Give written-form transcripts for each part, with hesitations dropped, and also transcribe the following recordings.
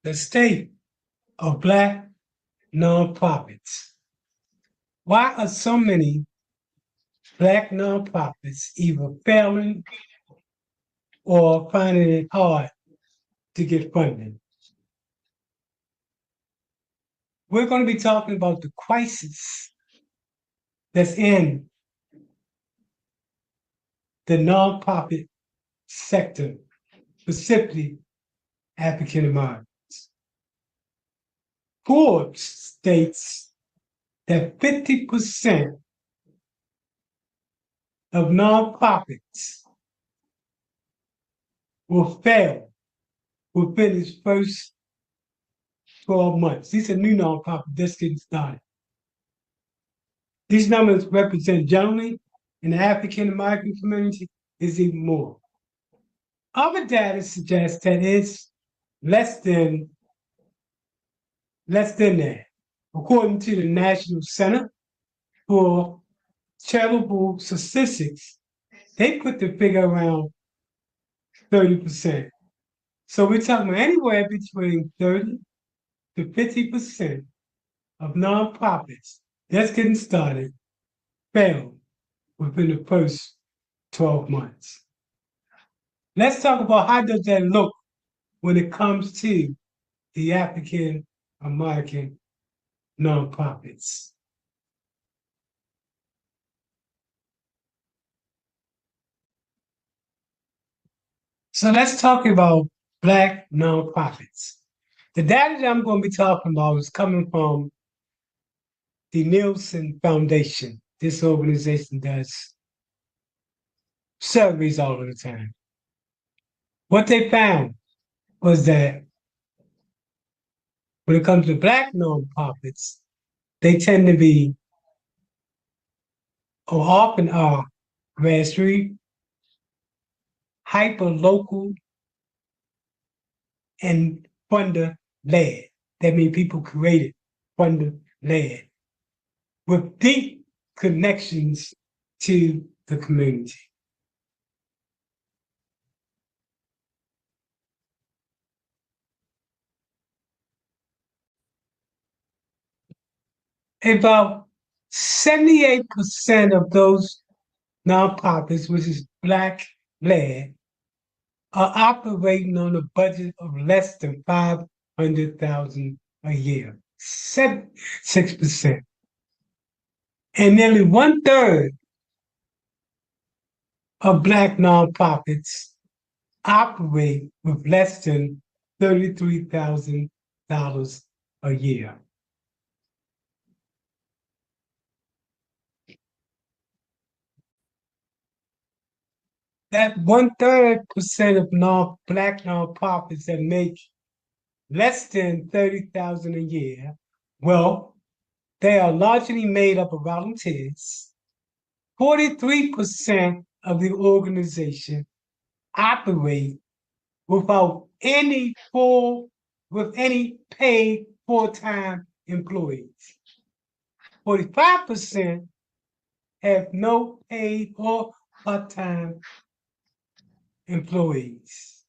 the state of Black nonprofits. Why are so many Black nonprofits either failing or finding it hard to get funding? We're going to be talking about the crisis that's in the nonprofit sector, specifically African Americans. Forbes states that 50% of nonprofits will fail within its first 12 months. These are new nonprofits just getting started. These numbers represent generally in the African American community is even more. Other data suggests that it's less than that. According to the National Center for Charitable Statistics, they put the figure around 30%. So we're talking about anywhere between 30 to 50% of nonprofits that's getting started fail within the first 12 months. Let's talk about how does that look when it comes to the African American nonprofits. So let's talk about Black nonprofits. The data that I'm going to be talking about is coming from the Nielsen Foundation. This organization does surveys all of the time. What they found was that when it comes to Black nonprofits, they tend to be, or often are, grassroots, hyper-local, and funder-led. That means people created funder-led with deep connections to the community. About 78% of those nonprofits, which is Black-led, are operating on a budget of less than $500,000 a year, 6%. And nearly 1/3 of Black nonprofits operate with less than $33,000 a year. That 1/3% of Black nonprofits that make less than $30,000 a year, well, they are largely made up of volunteers. 43% of the organization operate without any paid full-time employees. 45% have no paid or part-time employees.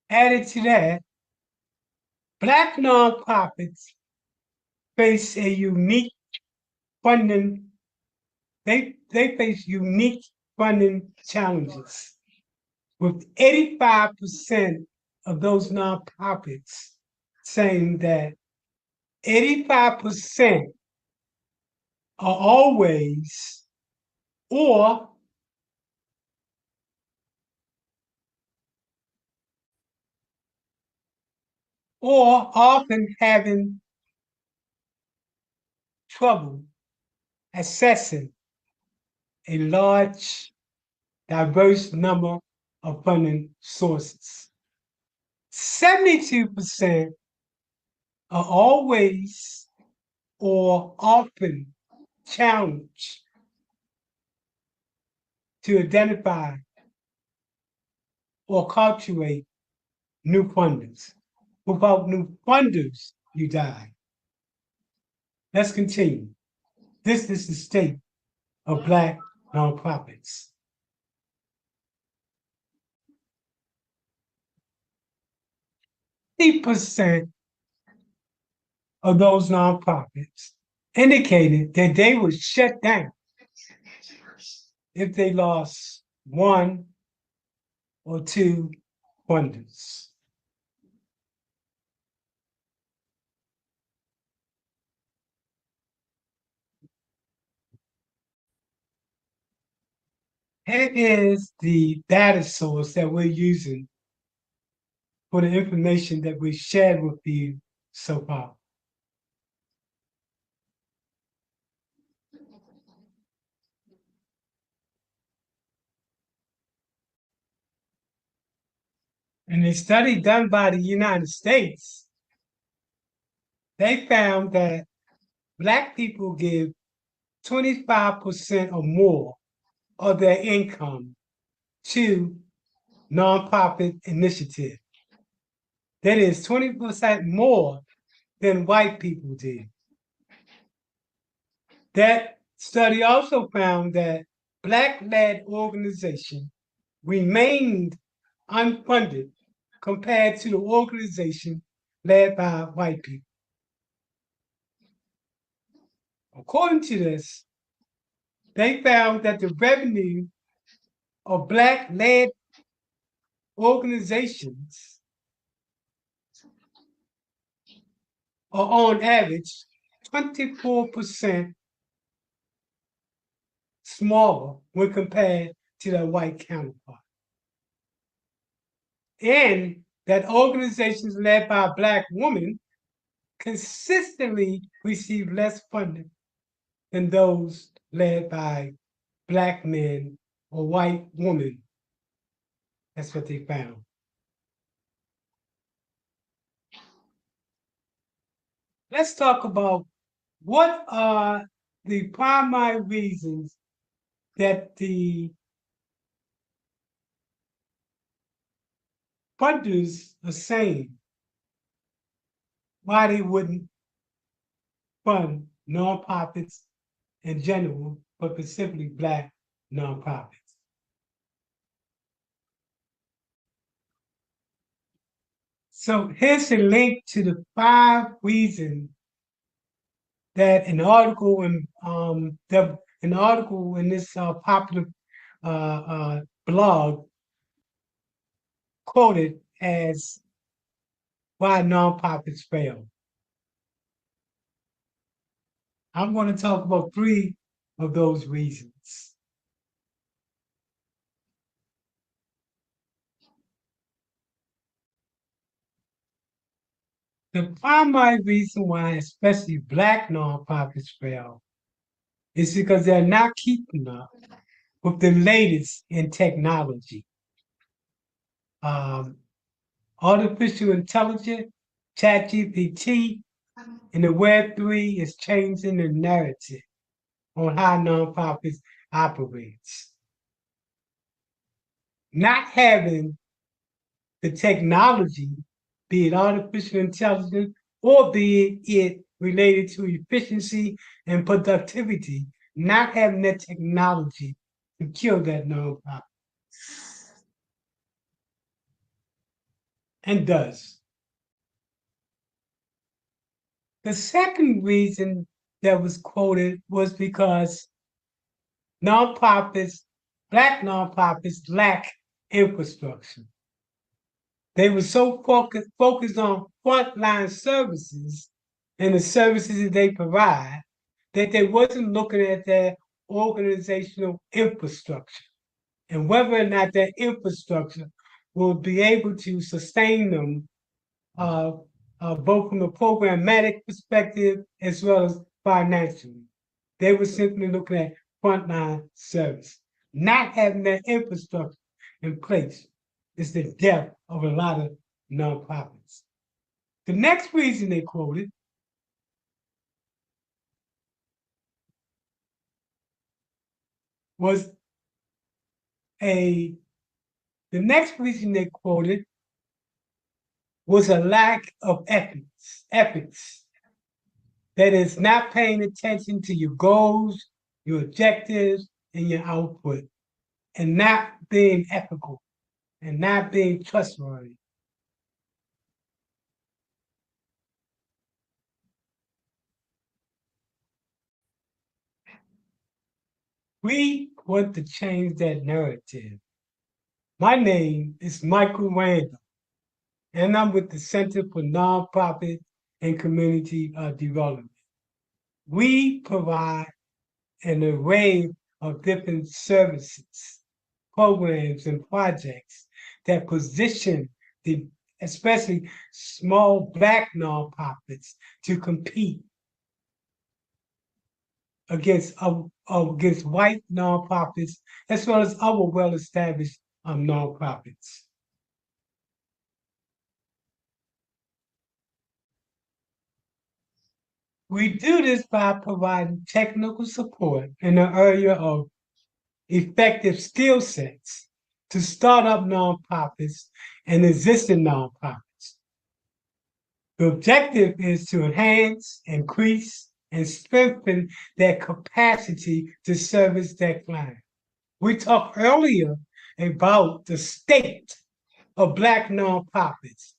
Added to that, Black nonprofits face a unique funding, they face unique funding challenges, with 85% of those nonprofits saying that 85% are always or often having trouble accessing a large, diverse number of funding sources. 72% are always or often challenged to identify or cultivate new funders. Without new funders, you die. Let's continue. This is the state of Black nonprofits. %, of those nonprofits indicated that they would shut down if they lost one or two funders. Here is the data source that we're using for the information that we shared with you so far. In a study done by the United States, they found that Black people give 25% or more of their income to nonprofit initiatives. That is 20% more than white people did. That study also found that Black-led organizations remained unfunded compared to the organization led by white people. According to this, they found that the revenue of Black-led organizations are on average 24% smaller when compared to their white counterpart. And that organizations led by Black women consistently receive less funding than those led by Black men or white women. That's what they found. Let's talk about what are the primary reasons that the funders are saying why they wouldn't fund nonprofits in general, but specifically Black nonprofits. So here's a link to the 5 reasons that an article in this popular blog quoted as why nonprofits fail. I'm going to talk about 3 of those reasons. The primary reason why, especially Black nonprofits fail, is because they're not keeping up with the latest in technology. Artificial intelligence, ChatGPT, and the Web3 is changing the narrative on how nonprofits operates. Not having the technology, be it artificial intelligence or be it related to efficiency and productivity, not having that technology to kill that nonprofit. And does. The second reason that was quoted was because nonprofits, Black nonprofits, lack infrastructure. They were so focused on frontline services and the services that they provide that they wasn't looking at their organizational infrastructure and whether or not that infrastructure will be able to sustain them both from a programmatic perspective as well as financially. They were simply looking at frontline service. Not having that infrastructure in place is the death of a lot of nonprofits. The next reason they quoted was the next reason they quoted was a lack of ethics. That is not paying attention to your goals, your objectives, in your output and not being ethical and not being trustworthy. We want to change that narrative. My name is Michael Randall, and I'm with the Center for Nonprofit and Community Development. We provide an array of different services, programs, and projects that position the especially small Black nonprofits to compete against white nonprofits as well as other well-established nonprofits. We do this by providing technical support in the area of effective skill sets to start up nonprofits and existing nonprofits. The objective is to enhance, increase, and strengthen their capacity to service their client. We talked earlier about the state of Black nonprofits.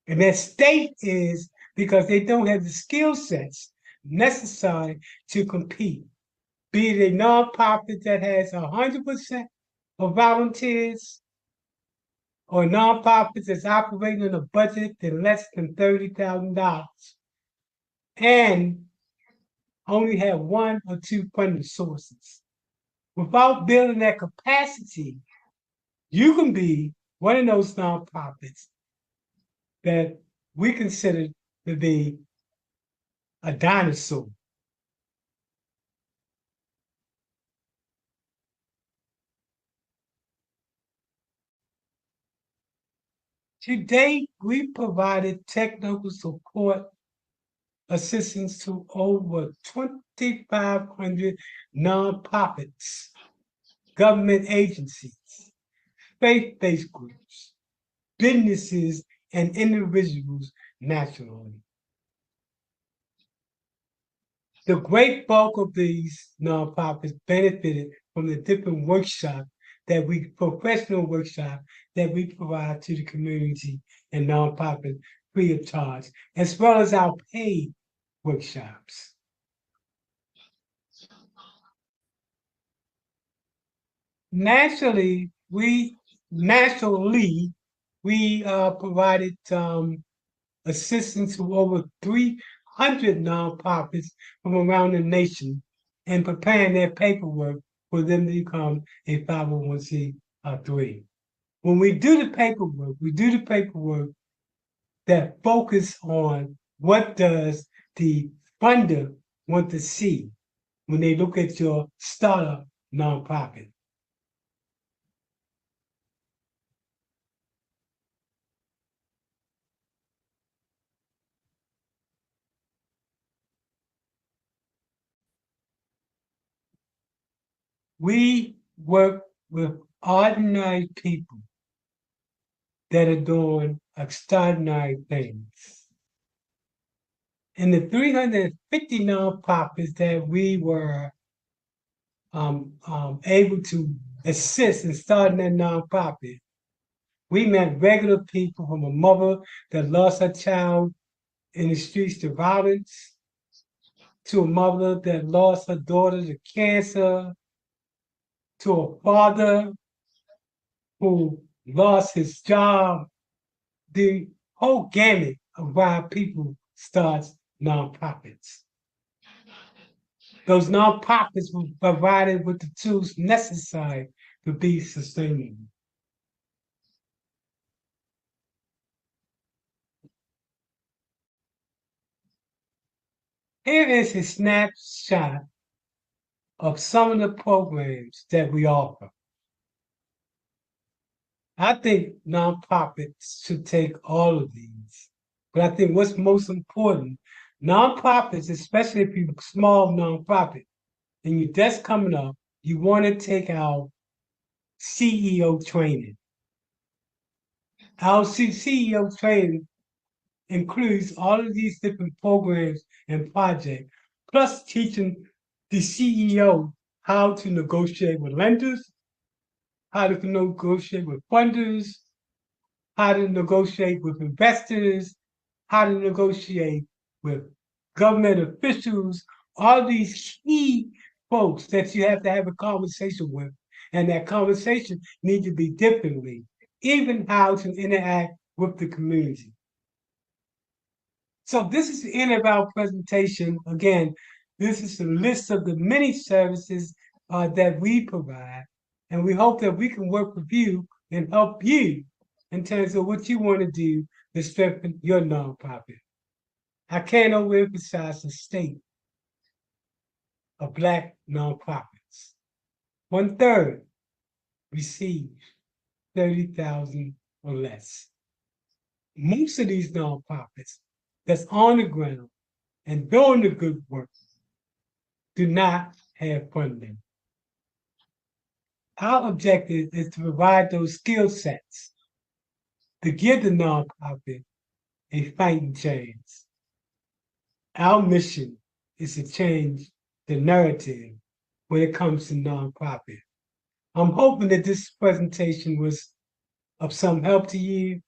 And that state is because they don't have the skill sets necessary to compete. Be it a nonprofit that has 100% of volunteers or nonprofits that's operating on a budget that's less than $30,000 and only have one or two funding sources. Without building that capacity, you can be one of those nonprofits that we consider to be a dinosaur. To date, we provided technical support assistance to over 2,500 nonprofits, government agencies, faith-based groups, businesses, and individuals nationally. The great bulk of these nonprofits benefited from the different professional workshops that we provide to the community and nonprofits free of charge, as well as our paid workshops. Nationally, we provided assistance to over 300 nonprofits from around the nation and preparing their paperwork for them to become a 501c3. When we do the paperwork that focus on what does the funder want to see when they look at your startup nonprofit. We work with ordinary people that are doing extraordinary things. In the 350 nonprofits that we were able to assist in starting that nonprofit, we met regular people, from a mother that lost her child in the streets to violence, to a mother that lost her daughter to cancer, to a father who lost his job. The whole gamut of why people start nonprofits. Those nonprofits were provided with the tools necessary to be sustainable. Here is a snapshot of some of the programs that we offer. I think nonprofits should take all of these, but I think what's most important, nonprofits, especially if you're a small nonprofit and you're just coming up, you want to take our CEO training. Our CEO training includes all of these different programs and projects, plus teaching the CEO how to negotiate with lenders, how to negotiate with funders, how to negotiate with investors, how to negotiate with government officials, all these key folks that you have to have a conversation with. And that conversation needs to be differently, even how to interact with the community. So this is the end of our presentation. Again, this is a list of the many services that we provide. And we hope that we can work with you and help you in terms of what you want to do to strengthen your nonprofit. I can't overemphasize the state of Black nonprofits. 1/3 receive 30,000 or less. Most of these nonprofits that's on the ground and doing the good work do not have funding. Our objective is to provide those skill sets to give the nonprofit a fighting chance. Our mission is to change the narrative when it comes to nonprofit. I'm hoping that this presentation was of some help to you.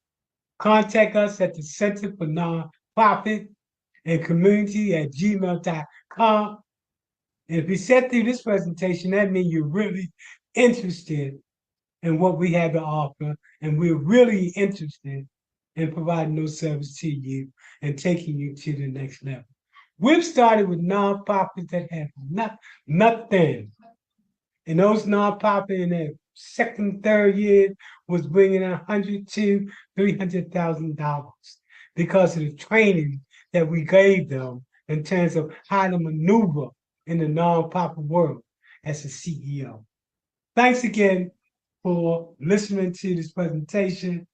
Contact us at the Center for Nonprofit and Community at gmail.com. And if you sat through this presentation, that means you're really interested in what we have to offer, and we're really interested in providing those services to you and taking you to the next level. We've started with nonprofits that have nothing. And those nonprofits in their second, third year was bringing $100,000 to $300,000 because of the training that we gave them in terms of how to maneuver in the nonprofit world as a CEO. Thanks again for listening to this presentation.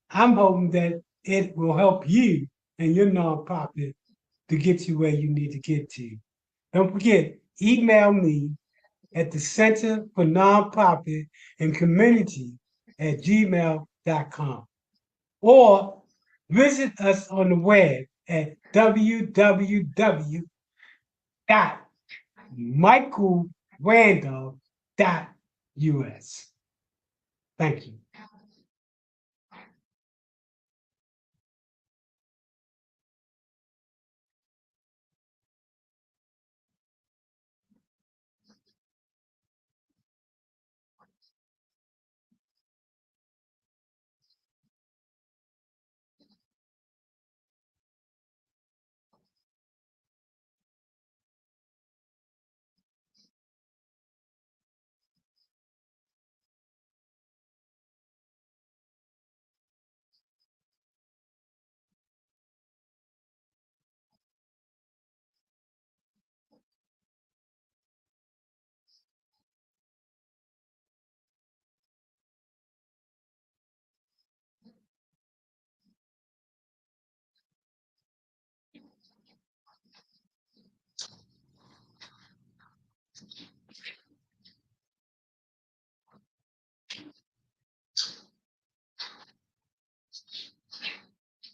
I'm hoping that it will help you and your nonprofit to get you where you need to get to. Don't forget, email me at the Center for Nonprofit and Community at gmail.com, or visit us on the web at www.michaelrandolph.us. Thank you.